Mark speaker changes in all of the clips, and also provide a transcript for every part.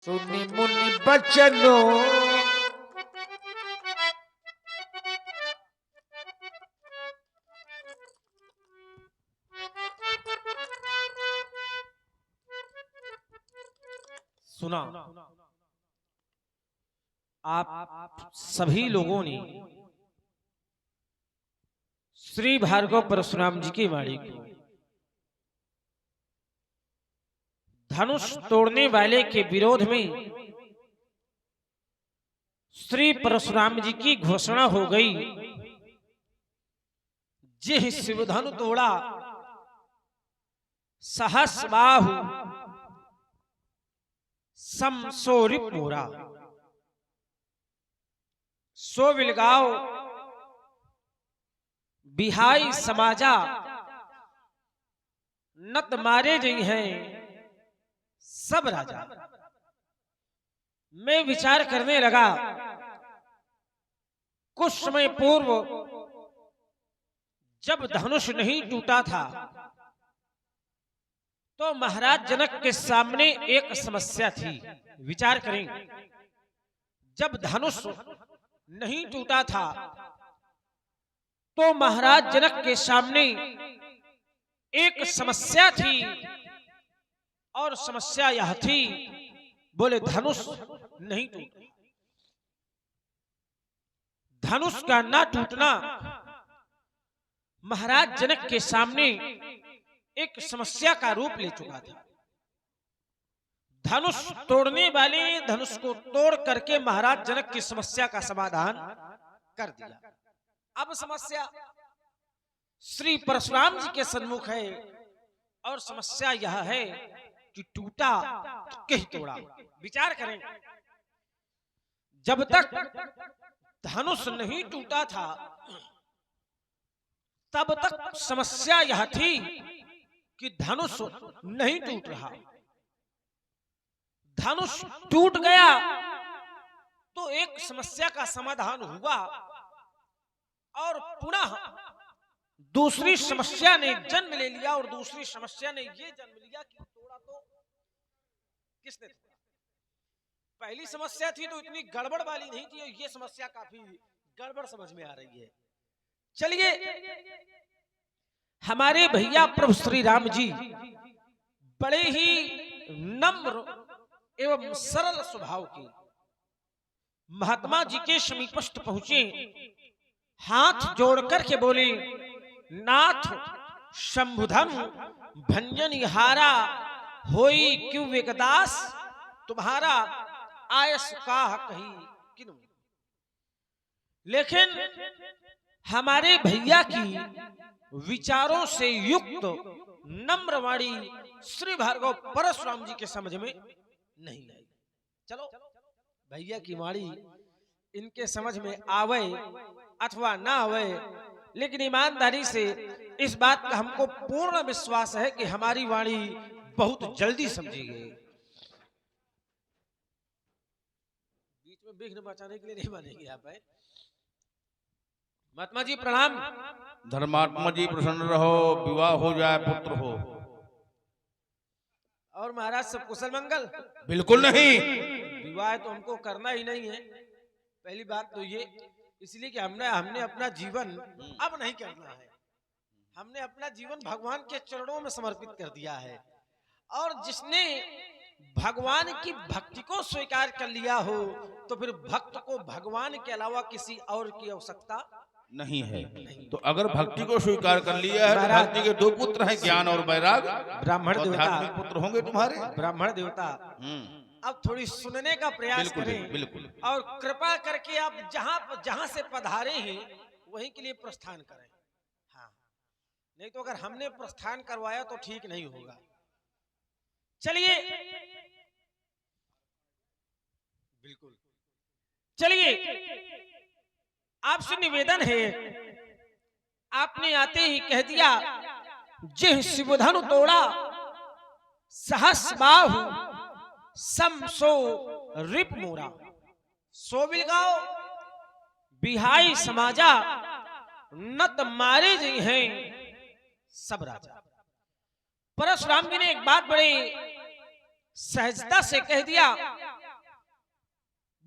Speaker 1: सुनी मुनि बचनों
Speaker 2: सुना। आप सभी लोगों ने श्री भार्गव परशुराम जी की वाणी को धनुष तोड़ने वाले के विरोध में श्री परशुराम जी की घोषणा हो गई। जिह शिवधनु तोड़ा सहस बाहु समसोरिप मोरा। सो विलगाओ बिहाई समाजा नत मारे गई हैं सब राजा। मैं विचार करने लगा, कुछ समय पूर्व जब धनुष नहीं टूटा था तो महाराज जनक के सामने एक समस्या थी। विचार करें, जब धनुष नहीं टूटा था तो महाराज जनक के सामने एक समस्या थी और समस्या यह थी, बोले धनुष नहीं टूटा। धनुष का ना टूटना महाराज जनक के सामने एक समस्या का रूप ले चुका था। धनुष तोड़ने वाले ने धनुष को तोड़ करके महाराज जनक की समस्या का समाधान कर दिया। अब समस्या श्री परशुराम जी के सन्मुख है और समस्या यह है कि टूटा तो कहीं तोड़ा। विचार करें, जब तक धनुष नहीं टूटा था तब तक समस्या यह थी कि धनुष नहीं टूट रहा। धनुष टूट गया तो एक समस्या का समाधान हुआ और पुनः दूसरी समस्या ने जन्म ले लिया। और दूसरी समस्या ने ये जन्म लिया कि तोड़ा तो किसने तोड़ा। पहली समस्या थी तो इतनी गड़बड़ वाली नहीं थी, ये समस्या काफी गड़बड़ समझ में आ रही है। चलिए, हमारे भैया प्रभु श्री राम जी बड़े ही नम्र एवं सरल स्वभाव के महात्मा जी के समीपस्थ पहुंचे, हाथ जोड़कर के बोले, नाथ शंभुधन भंजन हारा होई क्यों वेकदास, तुम्हारा आयस काह कही किनु। लेकिन हमारे भैया की विचारों से युक्त नम्र वाणी श्री भार्गव परशुराम जी के समझ में नहीं आई। चलो, भैया की वाणी इनके समझ में आवे अथवा ना आवे, लेकिन ईमानदारी से इस बात का हमको पूर्ण विश्वास है कि हमारी वाणी बहुत जल्दी समझी गई। बीच में विघ्न बचाने के लिए नहीं मानेंगे आप। महात्मा जी प्रणाम।
Speaker 3: धर्मात्मा जी प्रसन्न रहो, विवाह हो जाए, पुत्र हो।
Speaker 2: और महाराज सब कुशल मंगल?
Speaker 3: बिल्कुल नहीं,
Speaker 2: विवाह तो हमको करना ही नहीं है। पहली बात तो ये, इसलिए कि हमने अपना जीवन अब नहीं करना है। हमने अपना जीवन भगवान के चरणों में समर्पित कर दिया है। और जिसने भगवान की भक्ति को स्वीकार कर लिया हो तो फिर भक्त को भगवान के अलावा किसी और की आवश्यकता
Speaker 3: नहीं है। तो अगर भक्ति को स्वीकार कर लिया है तो भक्ति के दो पुत्र हैं, ज्ञान और वैराग।
Speaker 2: ब्राह्मण देवता
Speaker 3: पुत्र होंगे तुम्हारे।
Speaker 2: ब्राह्मण देवता, अब थोड़ी सुनने का प्रयास करें।
Speaker 3: बिल्कुल।
Speaker 2: और कृपा करके आप जहां से पधारे हैं वहीं के लिए प्रस्थान करें। हाँ, नहीं तो अगर हमने प्रस्थान करवाया तो ठीक नहीं होगा। चलिए, बिल्कुल चलिए, आपसे निवेदन है, आपने आते ही कह दिया, जिह शिवधनु तोड़ा सहस बाहु समसो रिप मोरा। सो विलगाओ बिहाई समाजा नत मारे जी हैं सब राजा। परशुराम जी ने एक बात बड़ी सहजता से कह दिया,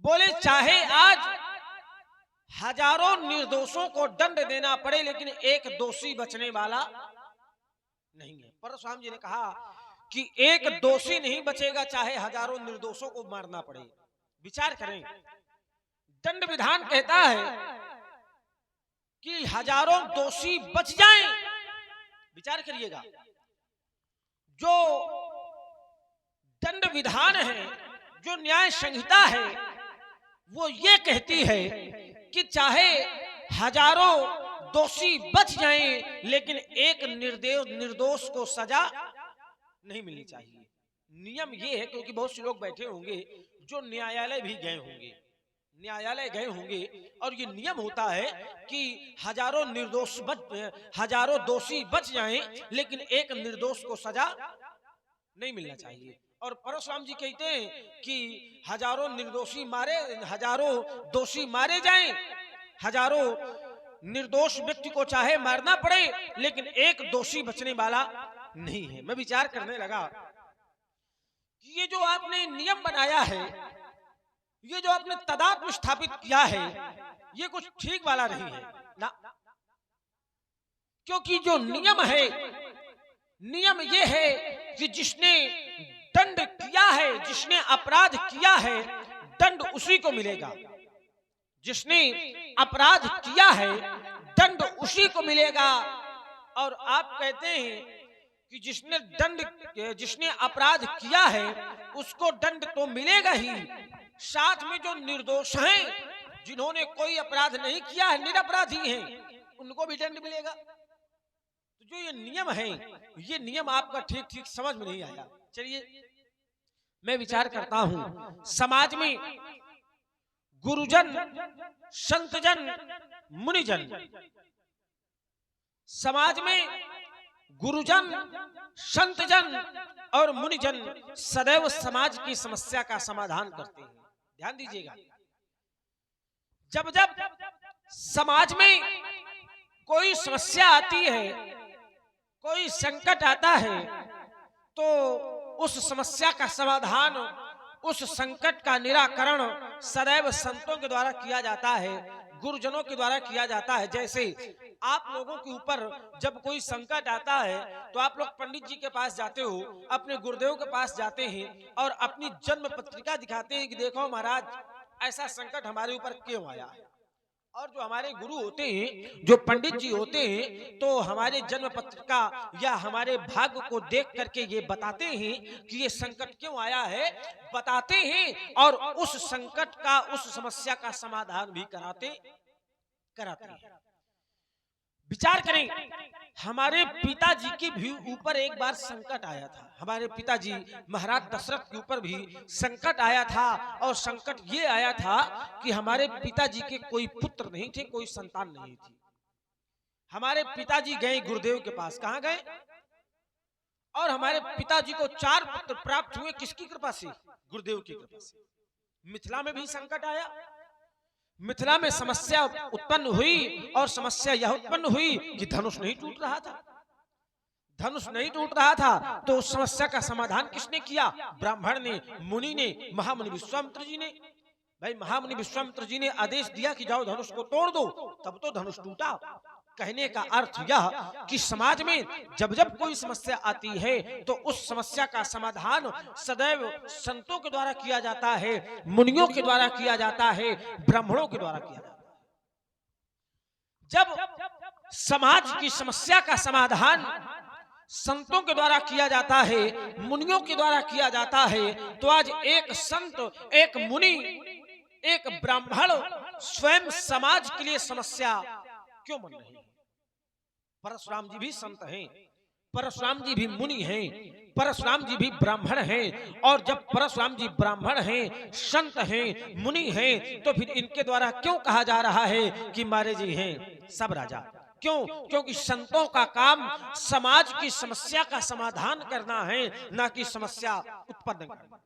Speaker 2: बोले चाहे आज हजारों निर्दोषों को दंड देना पड़े लेकिन एक दोषी बचने वाला नहीं है। परशुराम जी ने कहा कि एक दोषी नहीं बचेगा चाहे हजारों निर्दोषों को मारना पड़े। विचार करें, दंड विधान कहता है कि हजारों दोषी बच जाएं। विचार करिएगा, जो दंड विधान है, जो न्याय संहिता है, वो ये कहती है कि चाहे हजारों दोषी बच जाएं लेकिन एक निर्दोष को सजा नहीं मिलनी चाहिए। नियम ये है, क्योंकि बहुत से लोग बैठे होंगे जो न्यायालय भी गए होंगे, न्यायालय गए होंगे और ये नियम होता है कि हजारों दोषी बच जाएं लेकिन एक निर्दोष को सजा नहीं मिलना चाहिए। और परशुराम जी कहते हैं कि हजारों दोषी मारे जाएं, हजारों निर्दोष व्यक्ति को चाहे मारना पड़े लेकिन एक दोषी बचने वाला नहीं है। मैं विचार करने लगा कि ये जो आपने नियम बनाया है, ये जो आपने तदात्म स्थापित किया है, ये कुछ ठीक वाला नहीं है ना। क्योंकि जो नियम है, नियम ये है कि जिसने दंड किया है, जिसने अपराध किया है, दंड उसी को मिलेगा। जिसने अपराध किया है, दंड उसी को मिलेगा। और आप कहते हैं कि जिसने अपराध किया है उसको दंड तो मिलेगा ही, साथ में जो निर्दोष हैं, जिन्होंने कोई अपराध नहीं किया है, निरपराधी हैं, उनको भी दंड मिलेगा। तो जो ये नियम है, ये नियम आपका ठीक समझ में नहीं आया। चलिए मैं विचार करता हूं, समाज में गुरुजन, संतजन, मुनिजन, समाज में गुरुजन, संतजन और मुनिजन सदैव समाज की समस्या का समाधान करते हैं। ध्यान दीजिएगा, जब जब समाज में कोई समस्या आती है, कोई संकट आता है, तो उस समस्या का समाधान, उस संकट का निराकरण सदैव संतों के द्वारा किया जाता है, गुरुजनों के द्वारा किया जाता है। जैसे आप लोगों के ऊपर जब कोई संकट आता है तो आप लोग पंडित जी के पास जाते हो, अपने गुरुदेव के पास जाते हैं और अपनी जन्म पत्रिका दिखाते हैं कि देखो महाराज, ऐसा संकट हमारे ऊपर क्यों आया है। और जो हमारे गुरु होते हैं, जो पंडित जी होते हैं, तो हमारे जन्म पत्रिका या हमारे भाग्य को देख करके ये बताते हैं कि ये संकट क्यों आया है, बताते हैं और उस संकट का, उस समस्या का समाधान भी कराते हैं। विचार करें, हमारे पिताजी के भी ऊपर एक बार संकट आया था। हमारे पिताजी महाराज दशरथ के ऊपर भी संकट आया था, और संकट ये आया था कि हमारे पिताजी के कोई पुत्र नहीं थे, कोई संतान नहीं थी। हमारे पिताजी गए गुरुदेव के पास। कहाँ गए? और हमारे पिताजी को 4 पुत्र प्राप्त हुए। किसकी कृपा से? गुरुदेव की कृपा से। मिथिला में भी संकट आया, मिथिला में समस्या उत्पन्न हुई, और समस्या यह उत्पन्न हुई कि धनुष नहीं टूट रहा था। धनुष नहीं टूट रहा था तो उस समस्या का समाधान किसने किया? ब्राह्मण ने, मुनि ने, महामुनि विश्वामित्र जी ने। भाई महामुनि विश्वामित्र जी ने आदेश दिया कि जाओ धनुष को तोड़ दो, तब तो धनुष टूटा। कहने का अर्थ यह कि समाज में जब जब कोई समस्या आती है तो उस समस्या का समाधान सदैव संतों के द्वारा किया जाता है, मुनियों के द्वारा किया जाता है, ब्राह्मणों के द्वारा किया जाता है। जब समाज की समस्या का समाधान संतों के द्वारा किया जाता है, मुनियों के द्वारा किया जाता है, तो आज एक संत, एक मुनि, एक ब्राह्मण स्वयं समाज के लिए समस्या क्यों बन रही है? परशुराम जी भी संत हैं, परशुराम जी भी मुनि हैं, परशुराम जी भी ब्राह्मण हैं। और जब परशुराम जी ब्राह्मण हैं, संत हैं, मुनि हैं, तो फिर इनके द्वारा क्यों कहा जा रहा है कि मारे जी हैं सब राजा? क्यों? क्योंकि संतों का काम समाज की समस्या का समाधान करना है, ना कि समस्या उत्पन्न करना।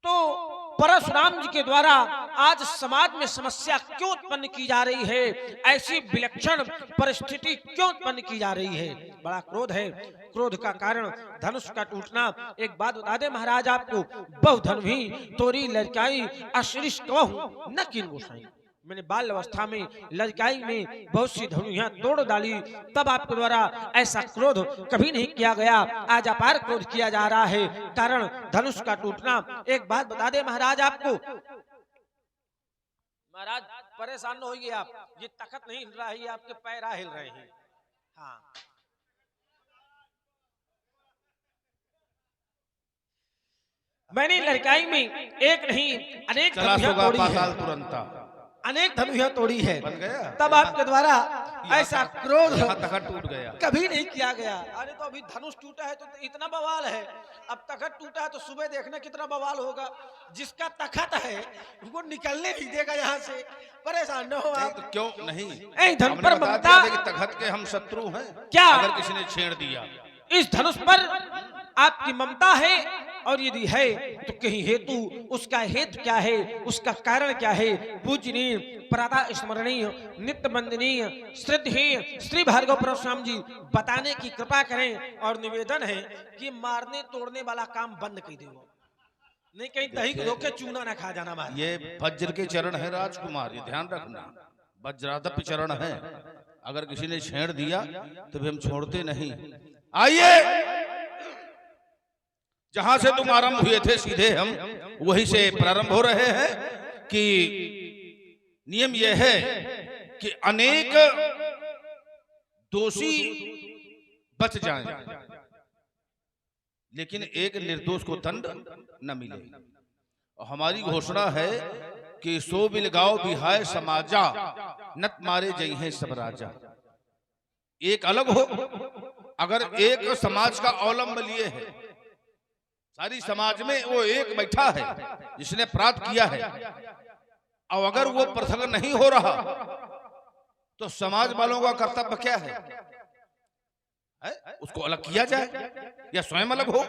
Speaker 2: तो परशुराम जी के द्वारा आज समाज में समस्या क्यों उत्पन्न की जा रही है, ऐसी विलक्षण परिस्थिति क्यों उत्पन्न की जा रही है? बड़ा क्रोध है। क्रोध का कारण धनुष का टूटना। एक बात बता दे महाराज आपको, बहु धनुही तोरी लड़काई अश्रीष कहूं न किन गोसाई। मैंने बाल अवस्था में लड़काई में बहुत सी धनुहियां तोड़ डाली, तब आपके द्वारा ऐसा क्रोध कभी नहीं किया गया। आज अपार क्रोध किया जा रहा है, कारण धनुष का टूटना। एक बात बता दे महाराज आपको, महाराज परेशान न होइए आप, ये तखत नहीं हिल रहा है, ये आपके पैर हिल रहे हैं। हाँ, मैंने लड़काई में एक नहीं अनेक धनुहियां तोड़ी है, अनेक धनुहियां तोड़ी है, तब आपके द्वारा ऐसा क्रोध
Speaker 3: तखत टूट गया,
Speaker 2: कभी नहीं किया गया। अरे तो अभी धनुष टूटा है तो इतना बवाल है, अब तखत टूटा है तो सुबह देखना कितना बवाल होगा। जिसका तखत है वो निकलने नहीं देगा यहाँ से, परेशान न हो आप।
Speaker 3: तो क्यों नहीं,
Speaker 2: धन पर ममता,
Speaker 3: तखत के हम शत्रु हैं
Speaker 2: क्या
Speaker 3: अगर किसी ने छेड़ दिया।
Speaker 2: इस धनुष पर आपकी ममता है, और यदि है तो कहीं हेतु, उसका हेतु क्या है, उसका कारण क्या है? पूजनीय प्रातः स्मरणीय नित्य वंदनीय श्रद्धेय श्री भार्गव परशुराम जी बताने की कृपा करें। और निवेदन है कि मारने तोड़ने वाला काम बंद कर दो, नहीं कहीं दही को धोखे चूना ना खा जाना। मार
Speaker 3: ये वज्र के चरण है राजकुमार, ये ध्यान रखना, वज्रादप चरण है। अगर किसी ने छेड़ दिया तो भी हम छोड़ते नहीं। आइए, जहां से तुम आरंभ हुए थे सीधे हम वहीं से प्रारंभ हो रहे हैं कि नियम यह है कि अनेक दोषी बच जाएं, लेकिन एक निर्दोष को दंड न मिले। और हमारी घोषणा है कि सो बिलगाओ बिहाय समाजा, नत मारे जई हैं सब राजा। एक अलग हो, अगर एक समाज का अवलंब लिए है, सारी समाज में वो एक बैठा है जिसने अपराध किया है, और अगर वो पृथक नहीं हो रहा तो समाज वालों का कर्तव्य क्या है? उसको अलग किया जाए या स्वयं अलग हो?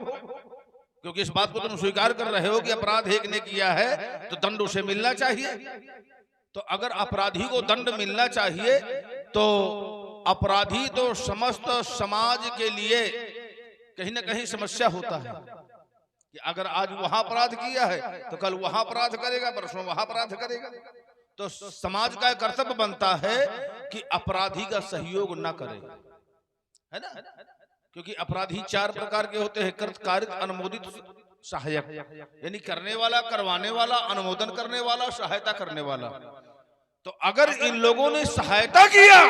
Speaker 3: क्योंकि इस बात को तुम स्वीकार कर रहे हो कि अपराध एक ने किया है तो दंड उसे मिलना चाहिए। तो अगर अपराधी को दंड मिलना चाहिए तो अपराधी तो समस्त समाज के लिए कहीं ना कहीं समस्या होता है कि अगर आज वहां अपराध किया है तो कल वहां अपराध करेगा, परसों वहां अपराध करेगा। तो समाज का कर्तव्य बनता है कि अपराधी का सहयोग न करे, है ना? क्योंकि अपराधी चार प्रकार के होते हैं, कृत, कारित, अनुमोदित, सहायक। यानी करने वाला, करवाने वाला, अनुमोदन करने वाला, सहायता करने वाला। तो अगर इन लोगों ने सहायता किया,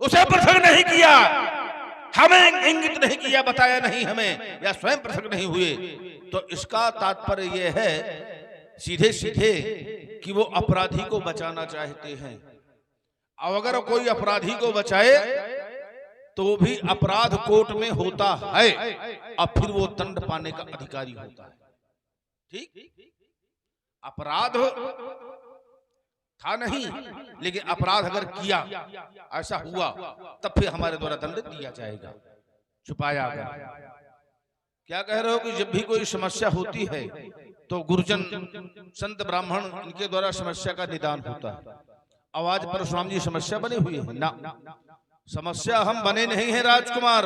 Speaker 3: उसे पृथक नहीं किया, हमें इंगित नहीं किया, बताया नहीं हमें, या स्वयं पृथक नहीं हुए, तो इसका तात्पर्य यह है सीधे सीधे कि वो अपराधी को बचाना चाहते हैं। और अगर कोई अपराधी को बचाए तो वो भी अपराध कोर्ट में होता है और फिर वो दंड पाने का अधिकारी होता है। ठीक, अपराध था नहीं, लेकिन अपराध अगर किया, ऐसा हुआ, तब फिर हमारे द्वारा दंड दिया जाएगा, छुपाया गया। क्या कह रहे हो कि जब भी कोई समस्या होती है तो गुरुजन, संत, ब्राह्मण, इनके द्वारा समस्या का निदान होता है। आवाज परशुराम जी समस्या बने हुए हैं ना? समस्या हम बने नहीं हैं राजकुमार।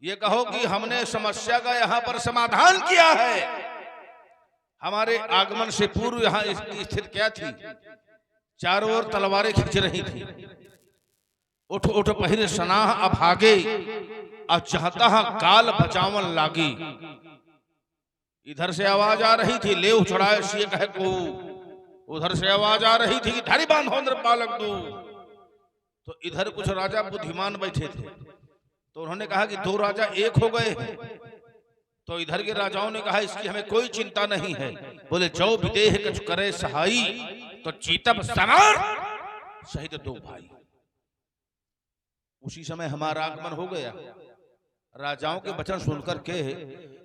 Speaker 3: ये कहो कि हमने समस्या का यहाँ पर समाधान किया है। हमारे आगमन से पूर्व यहाँ इसकी स्थिति क्या थी? चारों ओर तलवारें खींच रही थी। उठ उठ पहिर सनाह अभागे, और चाहता काल बचावन लागी। इधर से आवाज आ रही थी, ले उछड़ाए सिय कह को। उधर से आवाज आ रही थी कि धारी बांधो नृपालक दो। तो इधर कुछ राजा बुद्धिमान बैठे थे, तो उन्होंने कहा कि दो राजा एक हो गए हैं। तो इधर के राजाओं ने कहा इसकी हमें कोई चिंता नहीं है। बोले जो विदेह कछु करे सहाई, तो चीतब समान सहित दो भाई। उसी समय हमारा आगमन हो गया। राजाओं के वचन सुनकर के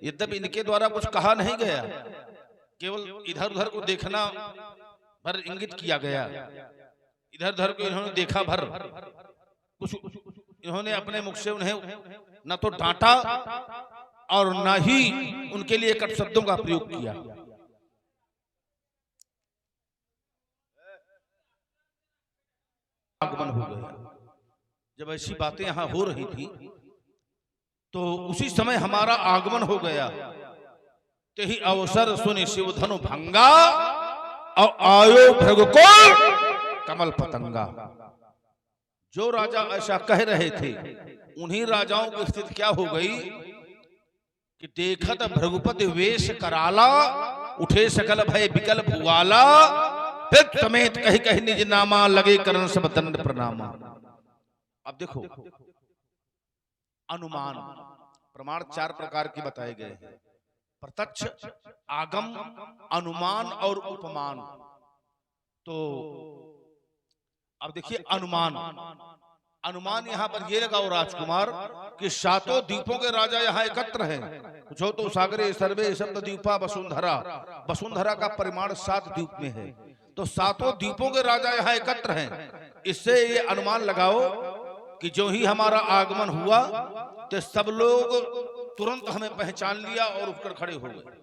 Speaker 3: यद्यपि इनके द्वारा कुछ कहा नहीं गया, केवल इधर उधर को देखना भर इंगित किया गया। इधर उधर को इन्होंने देखा भर, कुछ इन्होंने अपने मुख से उन्हें न तो डांटा और न ही उनके लिए कट शब्दों का प्रयोग किया। आगमन हो गया। जब ऐसी बातें यहां हो रही थी तो उसी समय हमारा आगमन हो गया। ते ही अवसर सुनि शिव धनु भंगा और आयो भृगुकुल कमल पतंगा। जो राजा ऐसा कह रहे थे उन्हीं राजाओं की स्थिति क्या हो गई कि देखत भृगुपति वेश कराला, उठे सकल भय विकल भुआला, फिर समेत कही कही निज नामा, लगे करण सब दंड प्रणामा। अब देखो, अनुमान प्रमाण 4 प्रकार के बताए गए हैं, प्रत्यक्ष, आगम, अनुमान और उपमान। तो अब देखिए अनुमान, अनुमान यहां पर ये लगाओ राजकुमार कि 7 द्वीपों के राजा यहां एकत्र हैं। कुछ हो तो सागरे सर्वे सप्त द्वीपा वसुंधरा, वसुंधरा का परिमाण 7 द्वीप में है। तो 7 द्वीपों के राजा यहां एकत्र हैं। इससे ये अनुमान लगाओ कि जो ही हमारा आगमन हुआ तो सब लोग तुरंत हमें पहचान लिया और उठकर खड़े हो गए।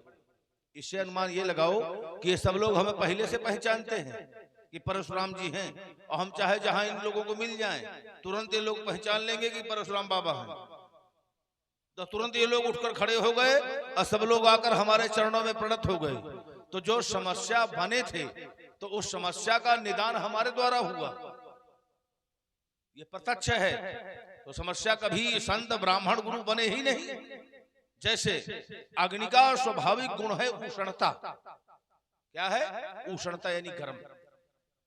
Speaker 3: इससे अनुमान ये लगाओ कि ये सब लोग हमें पहले से पहचानते हैं कि परशुराम जी हैं, और हम चाहे जहां इन लोगों को मिल जाएं तुरंत ये लोग पहचान लेंगे कि परशुराम बाबा हैं। तो तुरंत ये लोग उठकर खड़े हो गए और सब लोग आकर हमारे चरणों में प्रणत हो गए। तो जो समस्या बने थे तो उस समस्या का निदान हमारे द्वारा हुआ, ये प्रत्यक्ष है। तो समस्या कभी संत ब्राह्मण गुरु बने ही नहीं। जैसे अग्नि का स्वाभाविक गुण है उष्णता। क्या है? उष्णता यानी गर्म।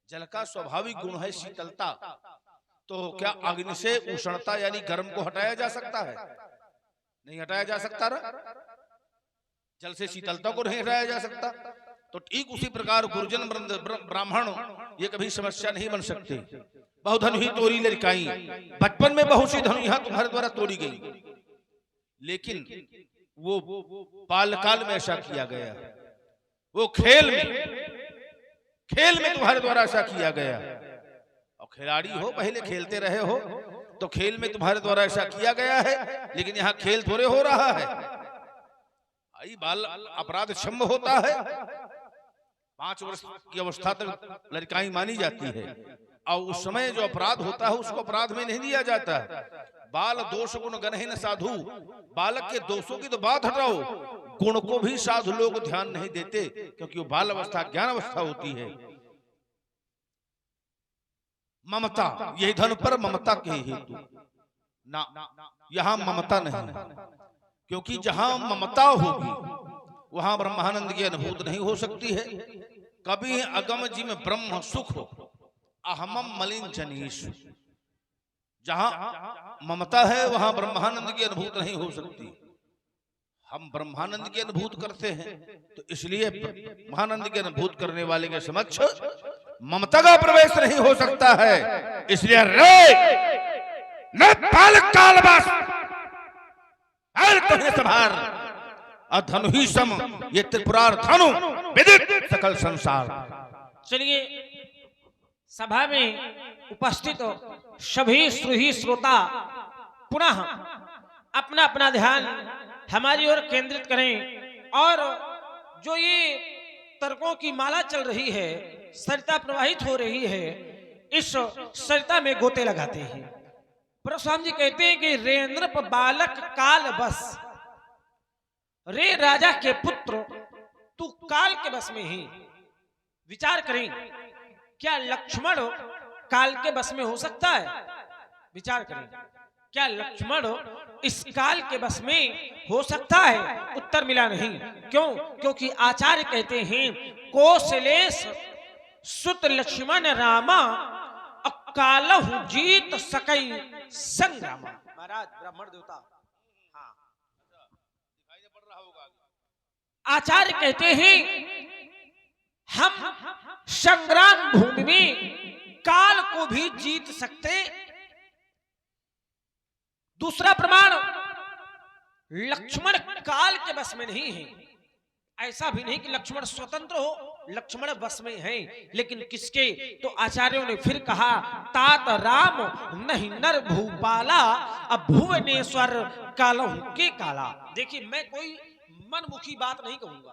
Speaker 3: जल का स्वाभाविक गुण है शीतलता। तो क्या अग्नि से उष्णता यानी गर्म को हटाया जा सकता है? नहीं हटाया जा सकता ना। जल से शीतलता को नहीं हटाया जा सकता। तो ठीक उसी प्रकार गुरुजन ब्राह्मण ये कभी समस्या नहीं बन सकते। बहुधन ही तोड़ी लड़काई, बचपन में बहुत सी धनु यहाँ तुम्हारे द्वारा तोड़ी गई, लेकिन वो बालकाल में ऐसा किया गया, वो खेल में तुम्हारे द्वारा ऐसा किया गया। और खिलाड़ी हो, पहले खेलते रहे हो, तो खेल में तुम्हारे द्वारा ऐसा किया गया है। लेकिन यहाँ खेल थोड़े हो रहा है, आई बाल अपराध क्षम्य होता है। 5 वर्ष की अवस्था तक लड़काई मानी जाती है, और उस समय जो अपराध होता है उसको अपराध में नहीं लिया जाता। बाल दोष गुण गणहीन साधु, बालक के दोषों की तो बात हटाओ, गुण को भी साधु लोग ध्यान नहीं देते, क्योंकि वो बाल अवस्था ज्ञान अवस्था होती है। ममता, यही धन पर ममता के हेतु ना, यहां ममता नहीं, क्योंकि जहां ममता होगी वहां ब्रह्मानंद की अनुभूति नहीं हो सकती है। कभी अगम जी में ब्रह्म सुख अहमम मलिन जनीश, जहां ममता है वहां ब्रह्मानंद की अनुभूति नहीं हो सकती। हम ब्रह्मानंद की अनुभूति करते हैं, तो इसलिए महानंद की अनुभूति करने वाले के समक्ष ममता का प्रवेश नहीं हो सकता है। इसलिए धनु ही सम, ये त्रिपुरार धनु विदित सकल संसार।
Speaker 2: चलिए, सभा में उपस्थित सभी श्रोही श्रोता पुनः अपना अपना ध्यान हमारी ओर केंद्रित करें, और जो ये तर्कों की माला चल रही है, सरिता प्रवाहित हो रही है, इस सरिता में गोते लगाते हैं। परशुराम जी कहते हैं कि रेन्द्र बालक काल बस, रे राजा के पुत्र तू काल के बस में ही। विचार करें, क्या लक्ष्मण काल के बस में हो सकता है? विचार करें, क्या लक्ष्मण इस काल के बस में हो सकता है? उत्तर मिला नहीं। क्यों? क्योंकि आचार्य कहते हैं कौशलेश सुत लक्ष्मण रामा अकालहु जीत सकई संग्रामा। महाराज ब्राह्मण देवता, हाँ, आचार्य कहते हैं हम संग्राम भूमि में काल को भी जीत सकते। दूसरा प्रमाण, लक्ष्मण काल के बस में नहीं है। ऐसा भी नहीं कि लक्ष्मण स्वतंत्र हो, लक्ष्मण बस में है, लेकिन किसके? तो आचार्यों ने फिर कहा तात राम नहीं नर भूपाला, अब भुवनेश्वर कालहु के काला। देखिए, मैं कोई मनमुखी बात नहीं कहूंगा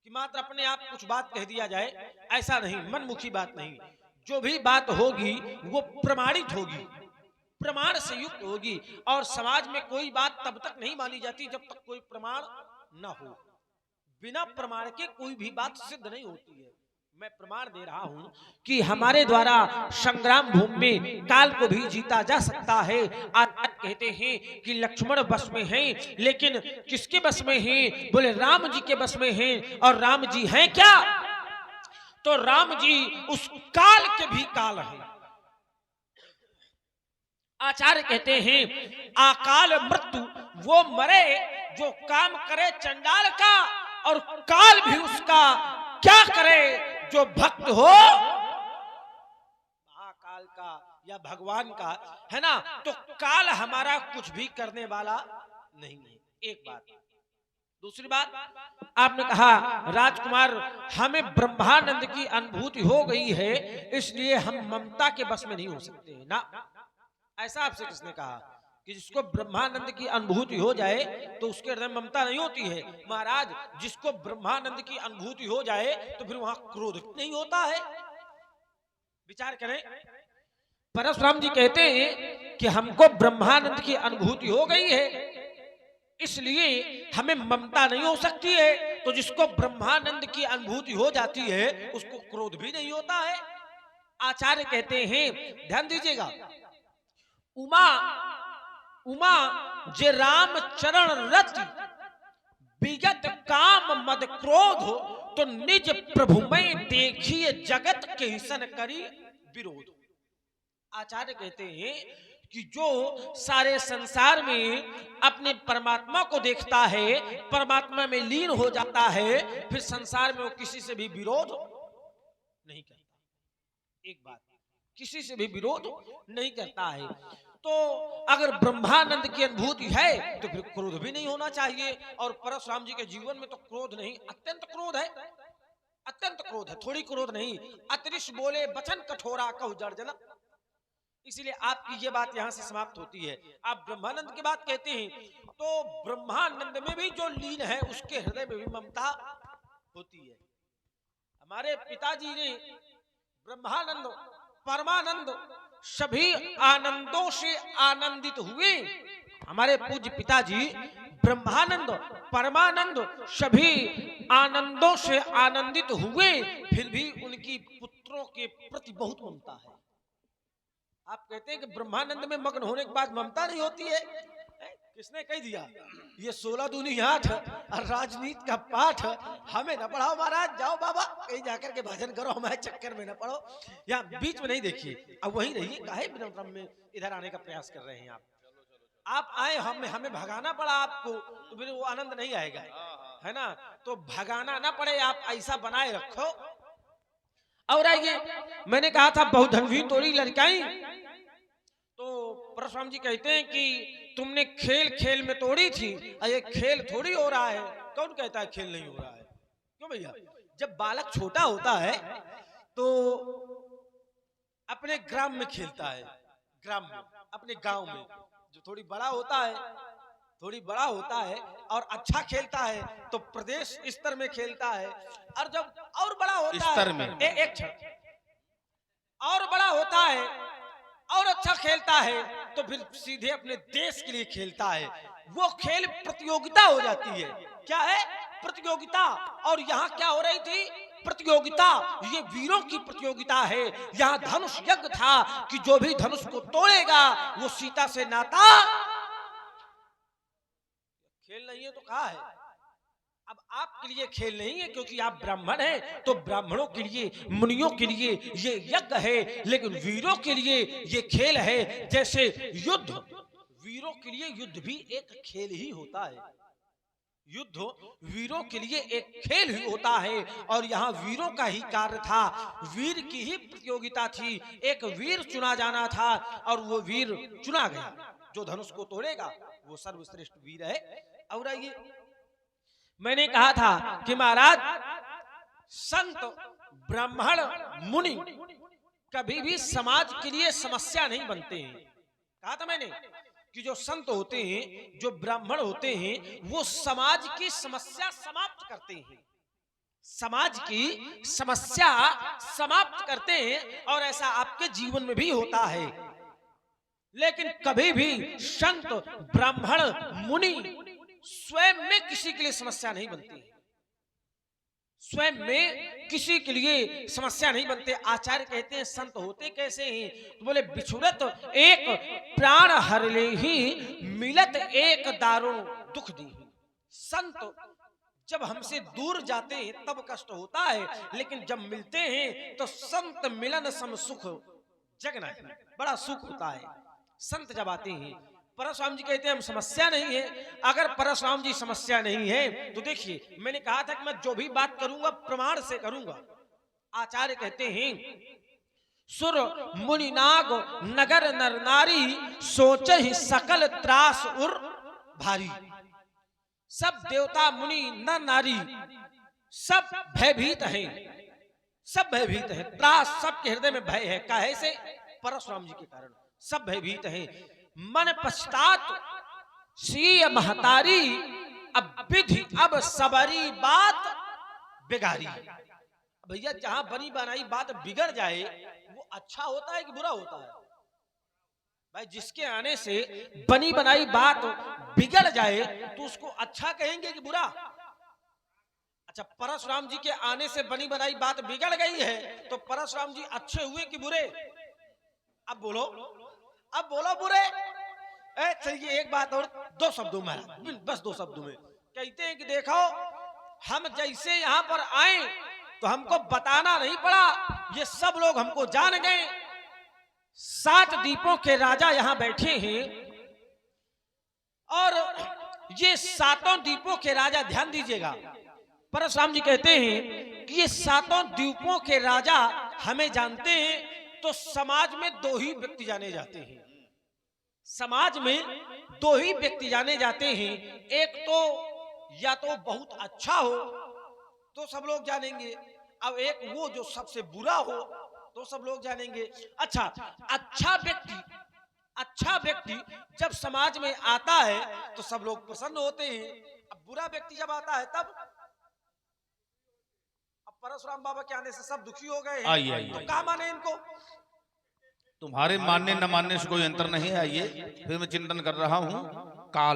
Speaker 2: कि मात्र अपने आप कुछ बात कह दिया जाए, ऐसा नहीं, मनमुखी बात नहीं। जो भी बात होगी वो प्रमाणित होगी, प्रमाण से युक्त होगी। और समाज में कोई बात तब तक नहीं मानी जाती जब तक कोई प्रमाण न हो। बिना प्रमाण के कोई भी बात सिद्ध नहीं होती है। मैं प्रमाण दे रहा हूं कि हमारे द्वारा संग्राम भूमि में काल को भी जीता जा सकता है। आज कहते हैं कि लक्ष्मण बस में हैं, लेकिन किसके बस में हैं? बोले राम जी के बस में हैं। और राम जी हैं क्या? तो राम जी उस काल के भी काल हैं। आचार्य कहते हैं अकाल मृत्यु वो मरे जो काम करे चंडाल का, और काल भी उसका क्या करे जो भक्त हो महाकाल का या भगवान का, है ना। तो काल हमारा कुछ भी करने वाला नहीं है। एक बात। दूसरी बात, आपने कहा राजकुमार हमें ब्रह्मानंद की अनुभूति हो गई है, इसलिए हम ममता के बस में नहीं हो सकते ना। ऐसा आपसे किसने कहा कि जिसको ब्रह्मानंद की अनुभूति हो जाए तो उसके हृदय में ममता नहीं होती है? महाराज, जिसको ब्रह्मानंद की अनुभूति हो जाए तो फिर वहां क्रोध नहीं होता है। विचार करें। परशुराम जी कहते हैं कि हमको ब्रह्मानंद की अनुभूति हो गई है, इसलिए हमें ममता नहीं हो सकती है। तो जिसको ब्रह्मानंद की अनुभूति हो जाती है उसको क्रोध भी नहीं होता है। आचार्य कहते हैं, ध्यान दीजिएगा, उमा उमा जे राम चरण रति विगत काम मद क्रोध हो, तो निज प्रभु में देखिए जगत के हिसन करी विरोध। आचार्य कहते हैं कि जो सारे संसार में अपने परमात्मा को देखता है, परमात्मा में लीन हो जाता है, फिर संसार में वो किसी से भी विरोध नहीं करता। एक बात, किसी से भी विरोध नहीं करता है। तो अगर ब्रह्मानंद की अनुभूति है तो फिर क्रोध भी नहीं होना चाहिए। और परशुराम जी के जीवन में तो क्रोध नहीं, अत्यंत क्रोध है, अत्यंत क्रोध है, थोड़ी क्रोध नहीं। अतरिश बोले बचन कठोरा कहु जड़ जला। इसीलिए आपकी ये बात यहां से समाप्त होती है। आप ब्रह्मानंद की बात कहते हैं, तो ब्रह्मानंद में भी जो लीन है उसके हृदय में भी ममता होती है। हमारे पिताजी ने ब्रह्मानंद परमानंद सभी आनंदों से आनंदित हुए। हमारे पूज्य पिताजी ब्रह्मानंद परमानंद सभी आनंदों से आनंदित हुए, फिर भी उनकी पुत्रों के प्रति बहुत ममता है। आप कहते हैं कि ब्रह्मानंद में मग्न होने के बाद ममता नहीं होती है? किसने कह दिया? ये 16 दूनी 8 और राजनीति का पाठ हमें न पढ़ाओ महाराज। जाओ बाबा कहीं जाकर के भजन करो, हमारे चक्कर में न पढ़ो। यहाँ बीच में नहीं देखिए, अब वहीं रहिए। काहे विनम्र में इधर आने का प्रयास कर रहे हैं आप आए, हमें भगाना पड़ा आपको, तो फिर वो आनंद नहीं आएगा, है ना। तो भगाना ना पड़े, आप ऐसा बनाए रखो। और आइए, मैंने कहा था बहुधनवी तोड़ी लड़काई, तो परशुराम जी कहते हैं कि तुमने खेल खेल में तोड़ी थी, ये खेल थोड़ी हो रहा है। कौन कहता है खेल नहीं हो रहा है? क्यों भैया? जब बालक छोटा होता है तो अपने ग्राम में खेलता है, ग्राम में, अपने गांव में। जो थोड़ी बड़ा होता है और अच्छा खेलता है तो प्रदेश स्तर में खेलता है। और जब और बड़ा होता है, एक क्षण, और बड़ा होता है और अच्छा खेलता है तो फिर सीधे अपने देश के लिए खेलता है। वो खेल प्रतियोगिता हो जाती है। क्या है? प्रतियोगिता। और यहाँ क्या हो रही थी? प्रतियोगिता। ये वीरों की प्रतियोगिता है। यहाँ धनुष यज्ञ था कि जो भी धनुष को तोड़ेगा वो सीता से नाता। खेल नहीं है तो कहाँ है? अब आपके लिए खेल नहीं है क्योंकि आप ब्राह्मण हैं, तो ब्राह्मणों के लिए, मुनियों के लिए ये यज्ञ है, लेकिन वीरों के लिए ये खेल है। जैसे युद्ध, वीरों के लिए युद्ध भी एक खेल ही होता है। युद्ध वीरों के लिए एक खेल ही होता है। और यहाँ वीरों का ही कार्य था, वीर की ही प्रतियोगिता थी। एक वीर चुना जाना था और वो वीर चुना गया। जो धनुष को तोड़ेगा वो सर्वश्रेष्ठ वीर है। और ये मैंने कहा था कि महाराज संत ब्राह्मण मुनि कभी भी समाज के लिए समस्या नहीं बनते हैं। कहा था मैंने कि जो संत होते हैं, जो ब्राह्मण होते हैं, वो समाज की समस्या समाप्त करते हैं। समाज की समस्या समाप्त करते हैं, और ऐसा आपके जीवन में भी होता है। लेकिन कभी भी संत, ब्राह्मण, मुनि स्वयं में किसी के लिए समस्या नहीं बनती, स्वयं में किसी के लिए समस्या नहीं बनते। आचार्य कहते हैं संत होते कैसे हैं, तो बोले बिछुड़त एक प्राण हरले ही मिलत एक दारुण दुख दी। संत जब हमसे दूर जाते हैं तब कष्ट होता है, लेकिन जब मिलते हैं तो संत मिलन सम सुख जगना है, बड़ा सुख होता है। संत जब आते हैं, परशुराम जी कहते हैं हम समस्या नहीं है। अगर परशुराम जी समस्या नहीं है तो देखिए, मैंने कहा था कि मैं जो भी बात करूंगा प्रमाण से करूंगा। आचार्य कहते हैं सुर मुनि नाग नगर नर नारी सोचे ही सकल त्रास उर भारी। सब देवता मुनि नर नारी सब भयभीत हैं, सब भयभीत हैं। त्रास सबके हृदय में भय है, काहे से? परशुराम जी के कारण सब भयभीत हैं। मन पश्चात सी महतारी अब विधि अब सबरी बात बिगाड़ी। भैया जहां बनी बनाई बात बिगड़ जाए वो अच्छा होता है कि बुरा होता है? भाई जिसके आने से बनी बनाई बात बिगड़ जाए तो उसको अच्छा कहेंगे कि बुरा? अच्छा, परशुराम जी के आने से बनी बनाई बात बिगड़ गई है तो परशुराम जी अच्छे हुए कि बुरे? अब बोलो, अब बोलो बुरे। चलिए एक बात और, दो शब्दों में, बस दो शब्दों में कहते हैं कि देखो हम जैसे यहां पर आए तो हमको बताना नहीं पड़ा, ये सब लोग हमको जान गए। 7 द्वीपों के राजा यहां बैठे हैं, और ये 7 द्वीपों के राजा, ध्यान दीजिएगा, परशुराम जी कहते हैं कि ये 7 द्वीपों के राजा हमें जानते हैं, तो समाज में 2 ही व्यक्ति जाने जाते हैं। समाज में 2 ही व्यक्ति जाने जाते हैं, एक तो या तो बहुत अच्छा हो तो सब लोग जानेंगे, अब एक वो जो सबसे बुरा हो तो सब लोग जानेंगे। अच्छा, अच्छा व्यक्ति जब समाज में आता है तो सब लोग प्रसन्न होते हैं। अब बुरा व्यक्ति जब आता है तब, अब परशुराम बाबा के आने से सब दुखी हो गए हैं, तो क्या माने इनको?
Speaker 3: तुम्हारे मानने न मानने से कोई अंतर नहीं है। आइए फिर मैं चिंतन कर रहा हूं।